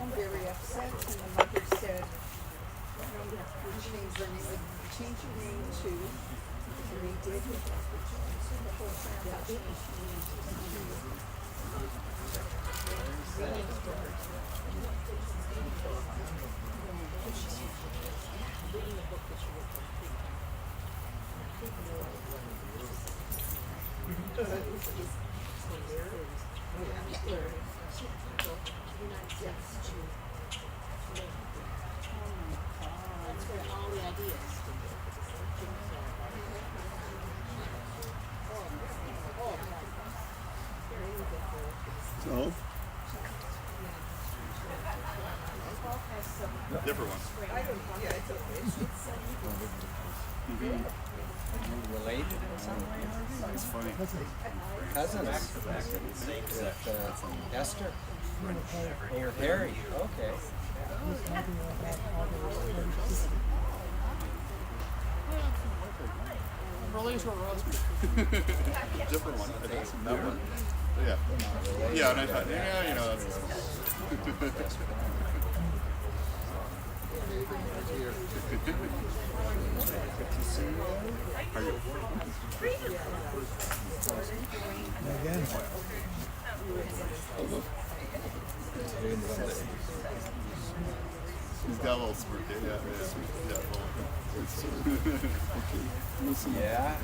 home very upset, and the mother said, change your name to, and they did. The whole family So? Different ones. Related in some way? It's funny. Cousins. Esther. Or Harry. Okay. Different one. I think. That one. Yeah. Yeah, and I thought, yeah, you know, that's this one. Are you? Again. He's got a little smirk. Yeah, Yeah.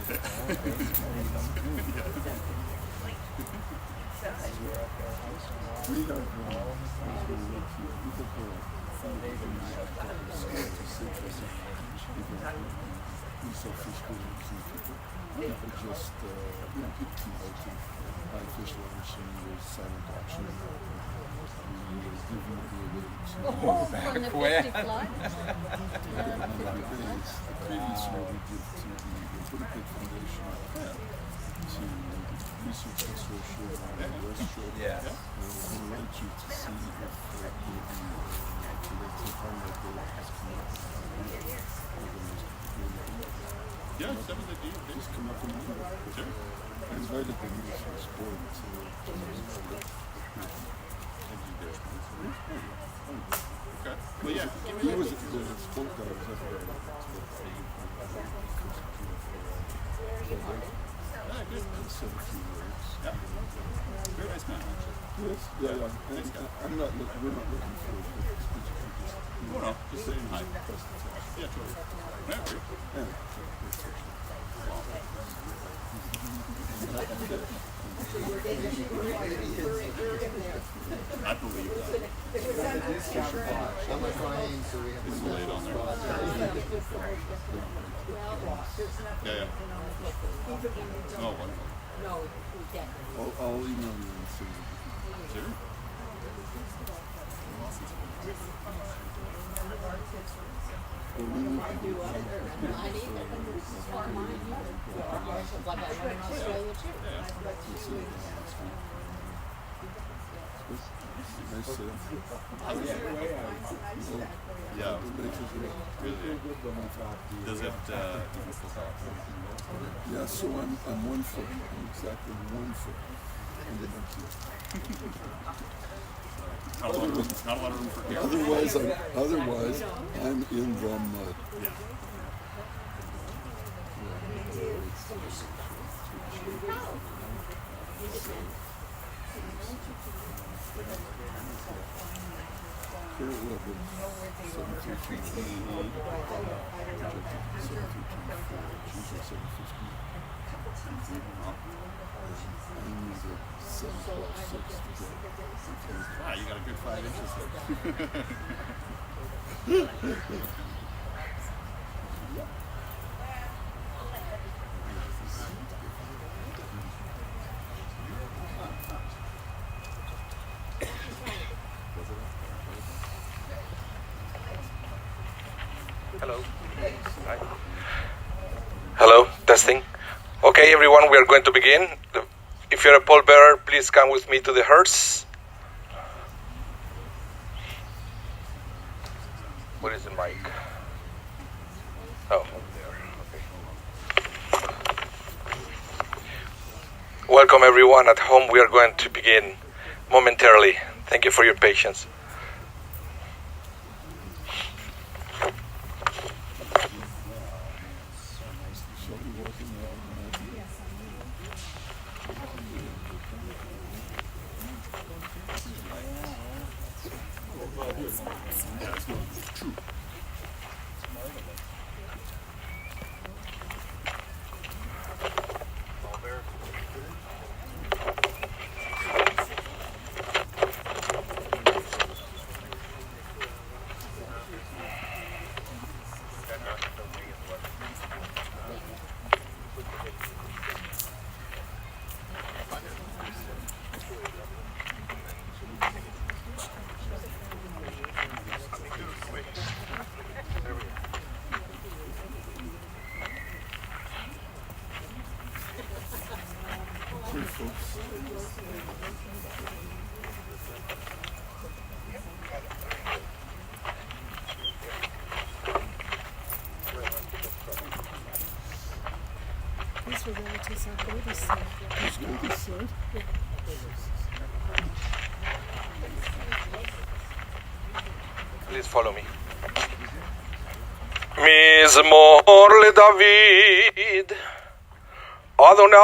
Back when? Yeah. Yeah, some of the deal. Just come up and Sure. it's very dependent on the sport. Okay. Well, yeah. He was the sport guy was everywhere. Said a few words. Yeah. Very nice man. Yes, yeah. And I'm not looking. We're not looking for a speech. Oh no, just saying hi. Yeah, totally. Yeah, great. Yeah. I believe that. It's laid on there. Yeah, yeah. Oh, wonderful. I'll email you and see. Sure. Yeah. Does it, Yeah, so I'm 1 foot. I'm exactly 1 foot. not a lot of room for care. Otherwise, I'm in the mud. Yeah. Wow, you got a good 5 inches there. Hello. Hi. Hello, testing. Okay, everyone, we are going to begin. If you're a pallbearer, please come with me to the hearse. Where is the mic? Oh, over there. Okay. Welcome, everyone at home. We are going to begin momentarily. Thank you for your patience. Yeah, it's not true. Pray, folks. These were relatives on Brady's side. Who's going this side? Please follow me. מזמור לדוד, אדוני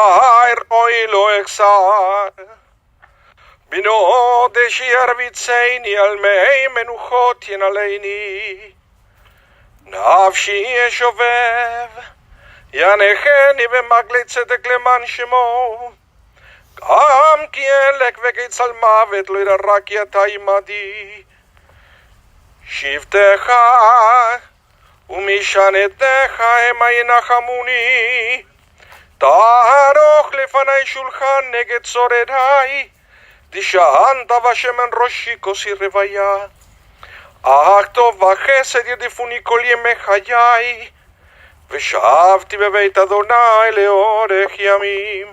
רואי לו אכסר, בנו דשירביצני על מי מנוחות ינעלני, נפשי ישובב, ינחני במגלי צדק למען שמו, גם כי אלק וכצל מוות לא ירא כי אתה עמדי, שבטך ומשענתך המה ינחמוני, תערוך לפני שולחן נגד צורריי, דשענת בשמן ראשי כוסי רוויה, אך טוב וחסד ירדפוני כל ימי חיי, ושבתי בבית אדוני לאורך ימים.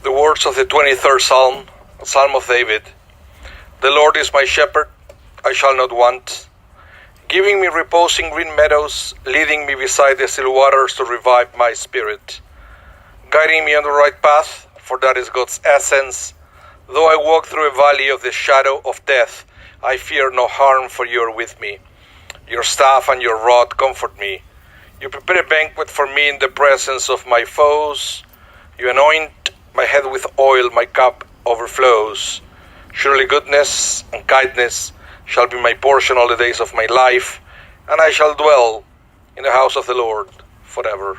The words of the 23rd Psalm, a Psalm of David. The Lord is my shepherd, I shall not want, giving me repose in green meadows, leading me beside the still waters to revive my spirit, guiding me on the right path, for that is God's essence. Though I walk through a valley of the shadow of death, I fear no harm, for you are with me. Your staff and your rod comfort me. You prepare a banquet for me in the presence of my foes. You anoint my head with oil, my cup overflows. Surely goodness and kindness shall be my portion all the days of my life, and I shall dwell in the house of the Lord forever.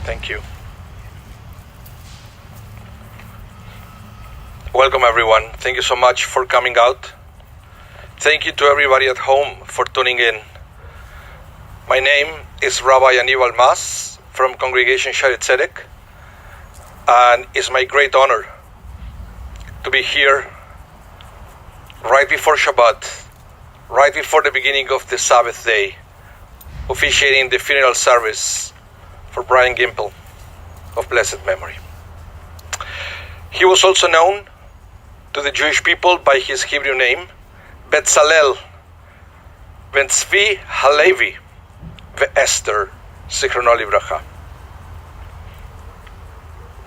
Thank you. Welcome everyone. Thank you so much for coming out. Thank you to everybody at home for tuning in. My name is Rabah Ginpil Z from Congregation Shaarey Zedek, and it's my great honor to be here right before Shabbat, right before the beginning of the Sabbath day, officiating the funeral service for Brian Ginpil of blessed memory. He was also known to the Jewish people by his Hebrew name, Betzalel, ben Tzvi Halevi, ve'Esther, Zichrono Livracha.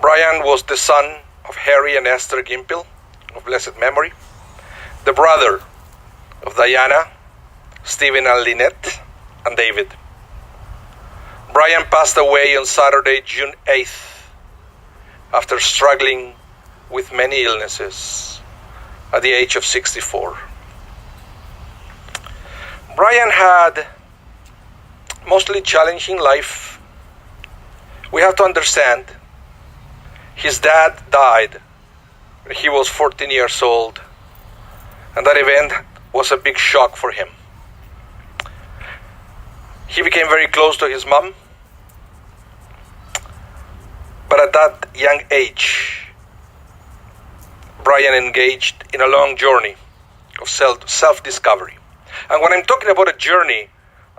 Brian was the son of Harry and Esther Ginpil, of blessed memory, the brother of Diana, Stephen and Lynette, and David. Brian passed away on Saturday, June 8th, after struggling with many illnesses at the age of 64. Brian had mostly challenging life. We have to understand his dad died when he was 14 years old, and that event was a big shock for him. He became very close to his mom, but at that young age, Brian engaged in a long journey of self-discovery. And when I'm talking about a journey,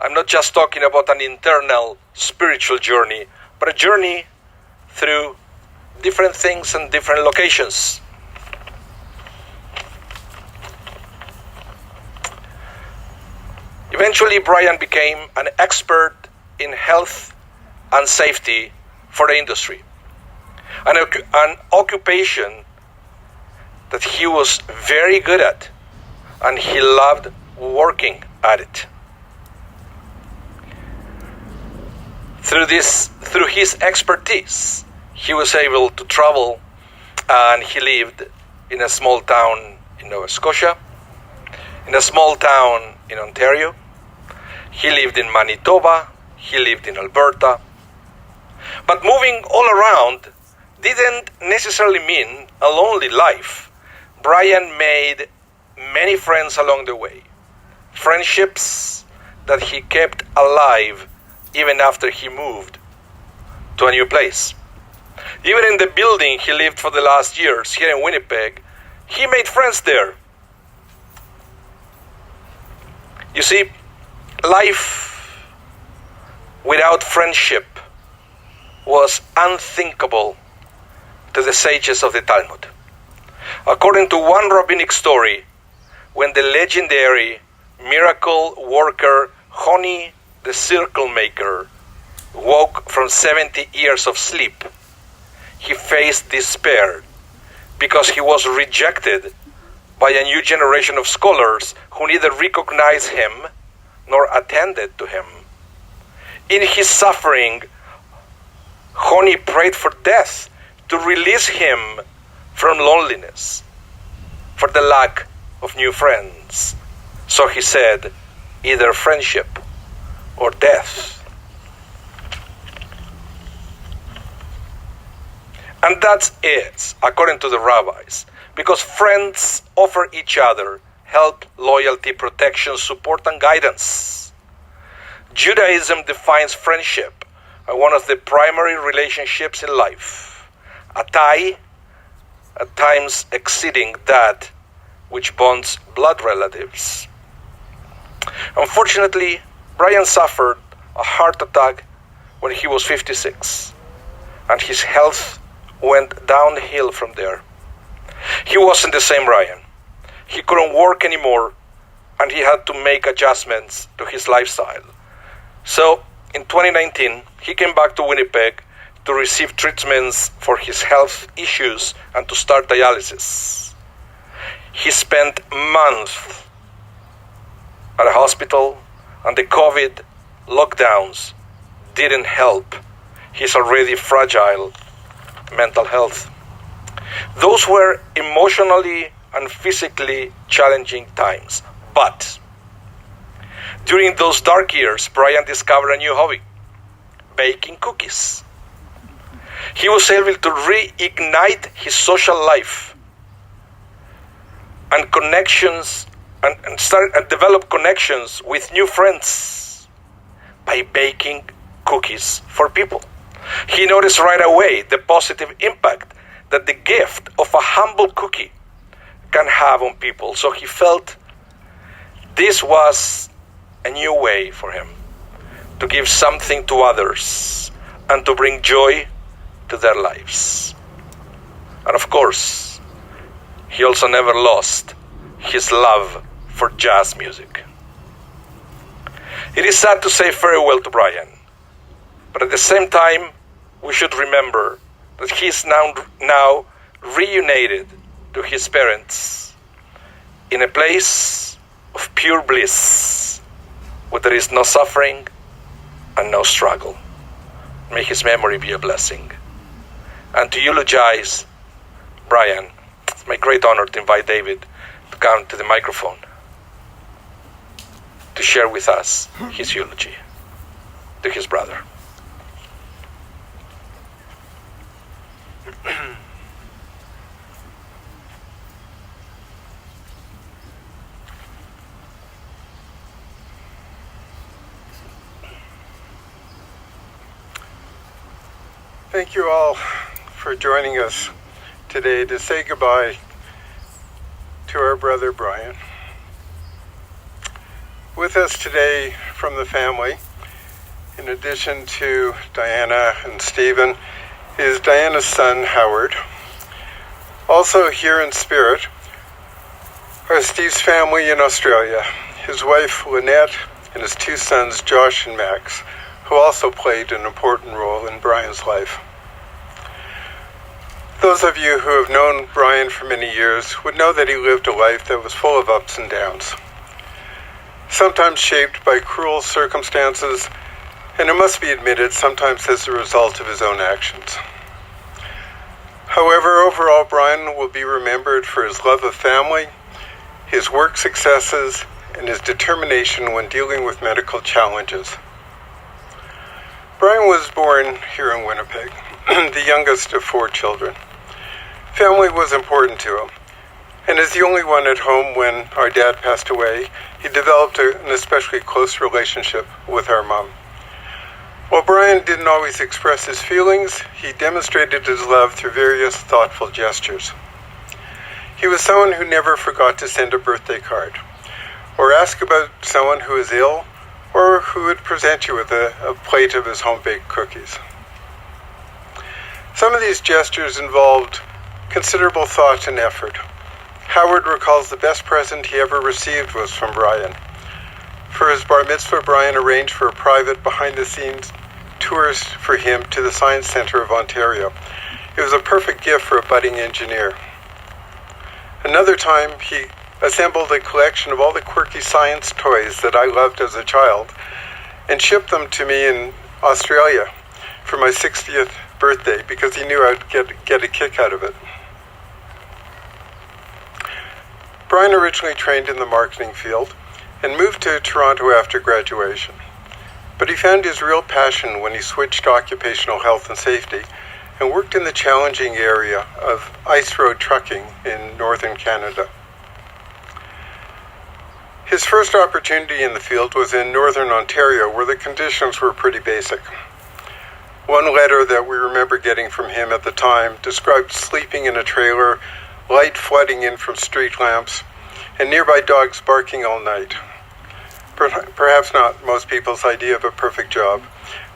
I'm not just talking about an internal spiritual journey, but a journey through different things and different locations. Eventually, Brian became an expert in health and safety for the industry, an occupation that he was very good at, and he loved working at it. Through his expertise, he was able to travel, and he lived in a small town in Nova Scotia, in a small town in Ontario. He lived in Manitoba, he lived in Alberta. But moving all around didn't necessarily mean a lonely life. Brian made many friends along the way, friendships that he kept alive even after he moved to a new place. Even in the building he lived for the last years here in Winnipeg, he made friends there. You see, life without friendship was unthinkable to the sages of the Talmud. According to one rabbinic story, when the legendary miracle worker Honi the circle maker woke from 70 years of sleep, he faced despair because he was rejected by a new generation of scholars who neither recognized him nor attended to him. In his suffering, Honi prayed for death to release him from loneliness, for the lack of new friends. So he said, either friendship or death. And that's it, according to the rabbis, because friends offer each other help, loyalty, protection, support, and guidance. Judaism defines friendship as one of the primary relationships in life, a tie at times exceeding that which bonds blood relatives. Unfortunately, Brian suffered a heart attack when he was 56, and his health went downhill from there. He wasn't the same Brian. He couldn't work anymore, and he had to make adjustments to his lifestyle. So, in 2019, he came back to Winnipeg to receive treatments for his health issues and to start dialysis. He spent months at a hospital, and the COVID lockdowns didn't help his already fragile mental health. Those were emotionally and physically challenging times. But during those dark years, Brian discovered a new hobby: baking cookies. He was able to reignite his social life and connections and start and develop connections with new friends by baking cookies for people. He noticed right away the positive impact that the gift of a humble cookie can have on people. So he felt this was a new way for him to give something to others and to bring joy to their lives. And of course, he also never lost his love for jazz music. It is sad to say farewell to Brian, but at the same time, we should remember that he is now reunited to his parents in a place of pure bliss, where there is no suffering and no struggle. May his memory be a blessing. And to eulogize Brian, it's my great honor to invite David to come to the microphone to share with us his eulogy to his brother. Thank you all for joining us today to say goodbye to our brother Brian. With us today from the family, in addition to Diana and Stephen, is Diana's son Howard. Also here in spirit are Steve's family in Australia, his wife Lynette and his two sons Josh and Max, who also played an important role in Brian's life. Those of you who have known Brian for many years would know that he lived a life that was full of ups and downs, sometimes shaped by cruel circumstances, and it must be admitted, sometimes as a result of his own actions. However, overall, Brian will be remembered for his love of family, his work successes, and his determination when dealing with medical challenges. Brian was born here in Winnipeg, the youngest of 4 children. Family was important to him, and as the only one at home when our dad passed away, he developed an especially close relationship with our mom. While Brian didn't always express his feelings, he demonstrated his love through various thoughtful gestures. He was someone who never forgot to send a birthday card, or ask about someone who is ill, or who would present you with a plate of his home-baked cookies. Some of these gestures involved considerable thought and effort. Howard recalls the best present he ever received was from Brian. For his bar mitzvah, Brian arranged for a private behind-the-scenes tours for him to the Science Centre of Ontario. It was a perfect gift for a budding engineer. Another time, he assembled a collection of all the quirky science toys that I loved as a child and shipped them to me in Australia for my 60th birthday because he knew I'd get a kick out of it. Brian originally trained in the marketing field and moved to Toronto after graduation. But he found his real passion when he switched to occupational health and safety and worked in the challenging area of ice road trucking in northern Canada. His first opportunity in the field was in northern Ontario, where the conditions were pretty basic. One letter that we remember getting from him at the time described sleeping in a trailer, light flooding in from street lamps, and nearby dogs barking all night. Perhaps not most people's idea of a perfect job,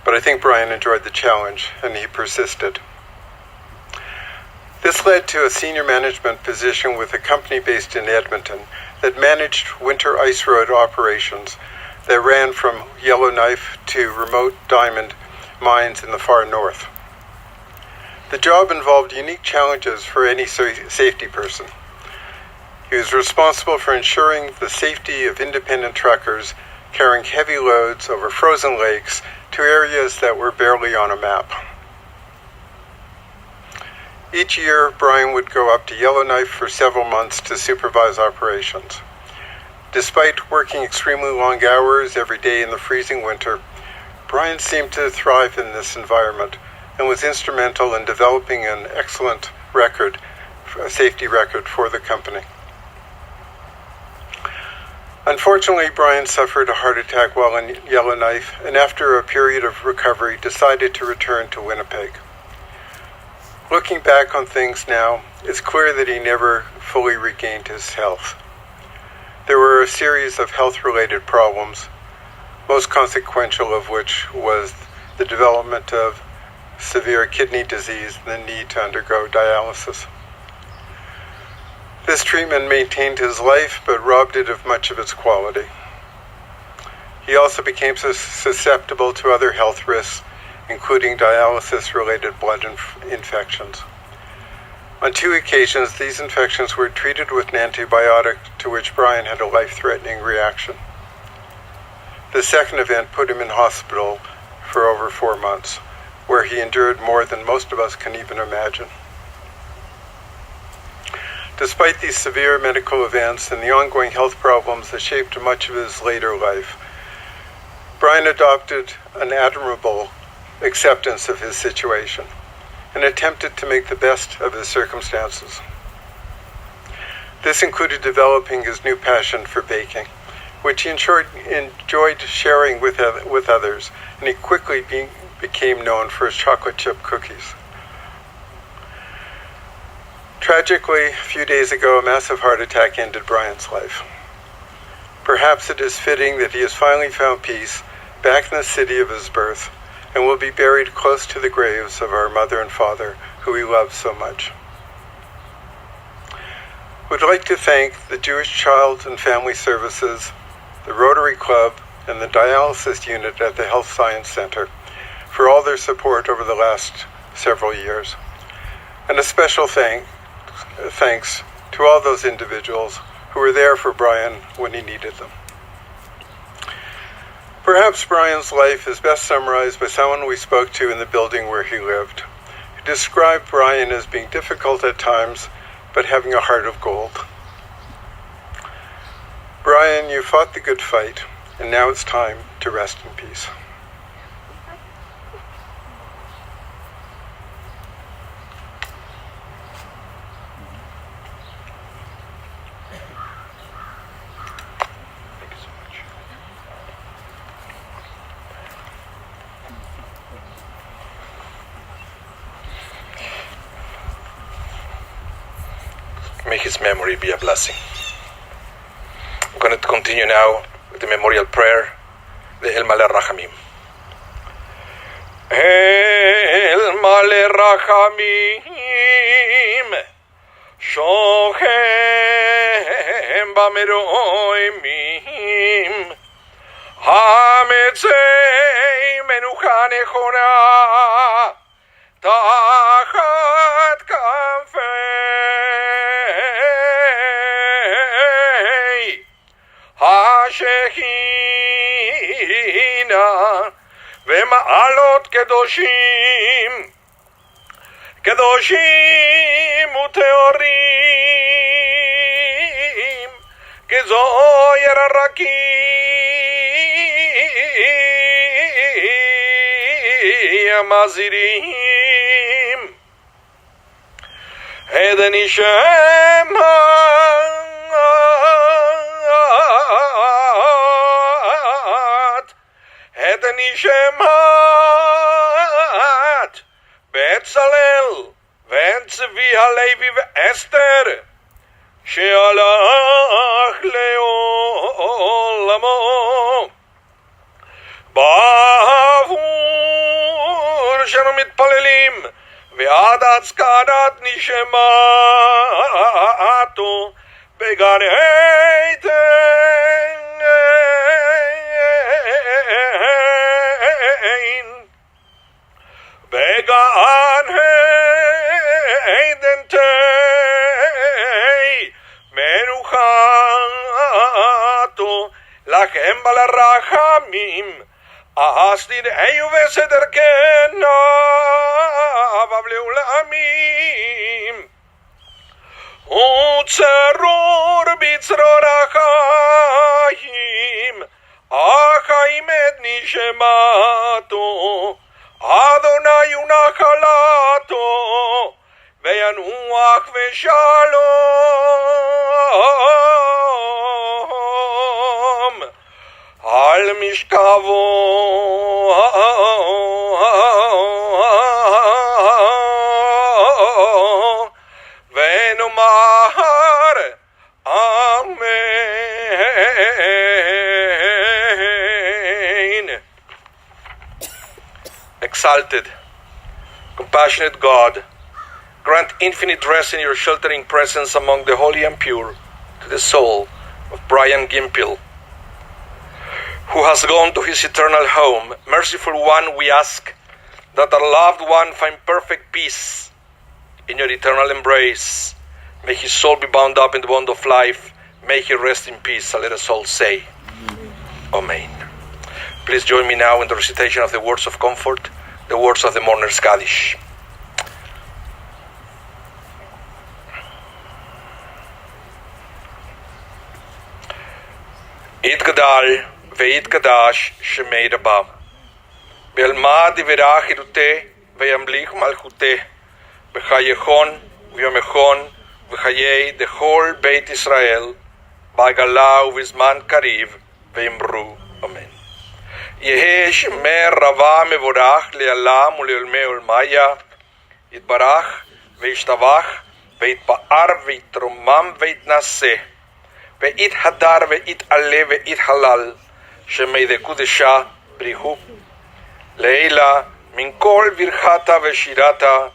but I think Brian enjoyed the challenge, and he persisted. This led to a senior management position with a company based in Edmonton that managed winter ice road operations that ran from Yellowknife to remote diamond mines in the far north. The job involved unique challenges for any safety person. He was responsible for ensuring the safety of independent truckers carrying heavy loads over frozen lakes to areas that were barely on a map. Each year, Brian would go up to Yellowknife for several months to supervise operations. Despite working extremely long hours every day in the freezing winter, Brian seemed to thrive in this environment and was instrumental in developing an excellent record, a safety record for the company. Unfortunately, Brian suffered a heart attack while in Yellowknife, and after a period of recovery, decided to return to Winnipeg. Looking back on things now, it's clear that he never fully regained his health. There were a series of health-related problems, most consequential of which was the development of severe kidney disease and the need to undergo dialysis. This treatment maintained his life, but robbed it of much of its quality. He also became susceptible to other health risks, including dialysis-related blood infections. On 2 occasions, these infections were treated with an antibiotic, to which Brian had a life-threatening reaction. The second event put him in hospital for over 4 months, where he endured more than most of us can even imagine. Despite these severe medical events and the ongoing health problems that shaped much of his later life, Brian adopted an admirable acceptance of his situation and attempted to make the best of his circumstances. This included developing his new passion for baking, which he enjoyed sharing with others, and he quickly became known for his chocolate chip cookies. Tragically, a few days ago, a massive heart attack ended Brian's life. Perhaps it is fitting that he has finally found peace back in the city of his birth and will be buried close to the graves of our mother and father, who he loved so much. We'd like to thank the Jewish Child and Family Services, the Rotary Club, and the dialysis unit at the Health Science Center for all their support over the last several years. And a special thanks to all those individuals who were there for Brian when he needed them. Perhaps Brian's life is best summarized by someone we spoke to in the building where he lived, who described Brian as being difficult at times, but having a heart of gold. Brian, you fought the good fight, and now it's time to rest in peace. May his memory be a blessing. I'm going to continue now with the memorial prayer, the El Maleh Rachamim. El Maleh Rachamim, Shochem Bameroimim, Hametzei Menucha Nechona, Tachat Kanfei, Hashechina, Vema'alot Kedoshim, Kedoshim Uteorim, Kezoyer Arakim, Mazirim, Eden Ishem Eden Ishemat Betzalel Tzvi Halevi Esther Shealach Leolamo Bavur Shenu Mitpalelim Ve'ad Atzkadat Nishemato Began Began Heidentei Menuchato Lachem Balarachamim Astir Eyuve Sederkena Vavleulamim Utzeror Bitzrorachim Achaim et Nishemato Adonai unachalato ve'yanuach ve'shalom al mishkavo ve'nomar amen. Exalted, compassionate God, grant infinite rest in your sheltering presence among the holy and pure to the soul of Brian Ginpil, who has gone to his eternal home. Merciful One, we ask that our loved one find perfect peace in your eternal embrace. May his soul be bound up in the bond of life. May he rest in peace. And let us all say, Amen. Please join me now in the recitation of the words of comfort, the words of the mourner's Kaddish. Yitgadal ve'yitgadash shemei Rabah. Be'alma divirach iruteh ve'yamlich malchuteh. B'chayechon v'yomechon v'chayei dechol Beit Israel. Ba'gala u'vizman kariv ve'imru. Amen. Yehe shemei Rabah mevorach le'alam u'le'olmei olmaya. Yitbarach ve'yishtavach ve'yitpa'ar ve'yitromam ve'yitnaseh. Ve'it hadar ve'it ale ve'it halal shemei de kudesha brihu leila min kol virchata ve'shirata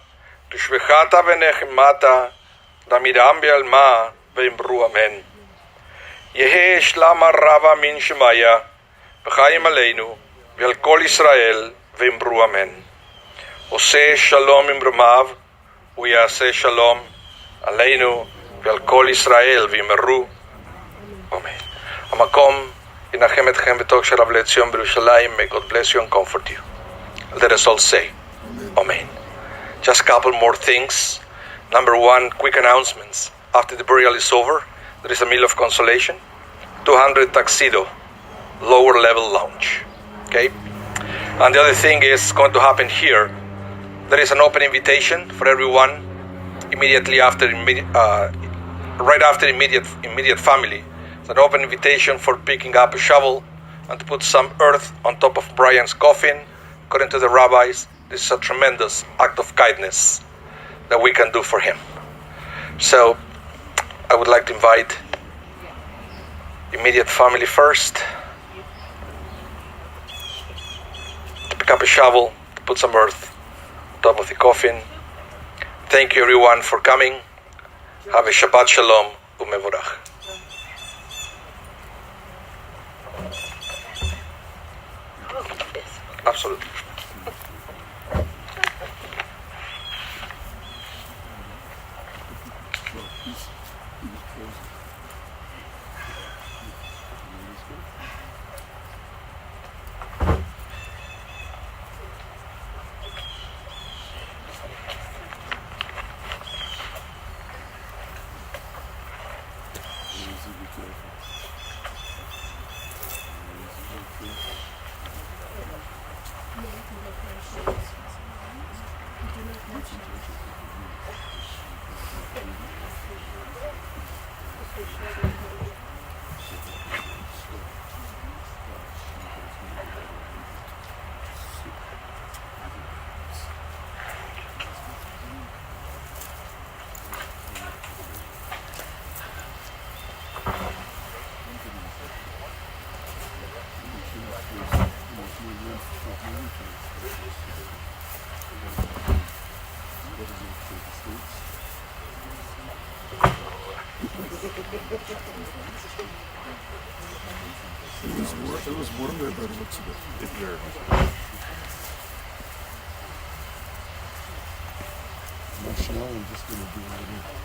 tushvechata ve'nechemata damiram be'alma ve'imru amen. Yehe shlama Rabah min shemaya v'chayim aleinu ve'al kol Israel ve'imru amen. Oseh shalom imromav u'yaseh shalom aleinu ve'al kol Israel ve'imru Amen. Amakom inachem etchem b'tov shel Rav Le'Tzion b'Yerushalayim. May God bless you and comfort you. Let us all say, Amen. Just a couple more things. Number one, quick announcements. After the burial is over, there is a meal of consolation. 200 tuxedo, lower level lounge. Okay? And the other thing is going to happen here. There is an open invitation for everyone immediately after, right after immediate family. An open invitation for picking up a shovel and to put some earth on top of Brian's coffin. According to the rabbis, this is a tremendous act of kindness that we can do for him. So I would like to invite immediate family first to pick up a shovel, to put some earth on top of the coffin. Thank you everyone for coming. Have a Shabbat Shalom u'mevorach. Absolutely. It was warmer, but it looks a bit very now I'm just going to do it.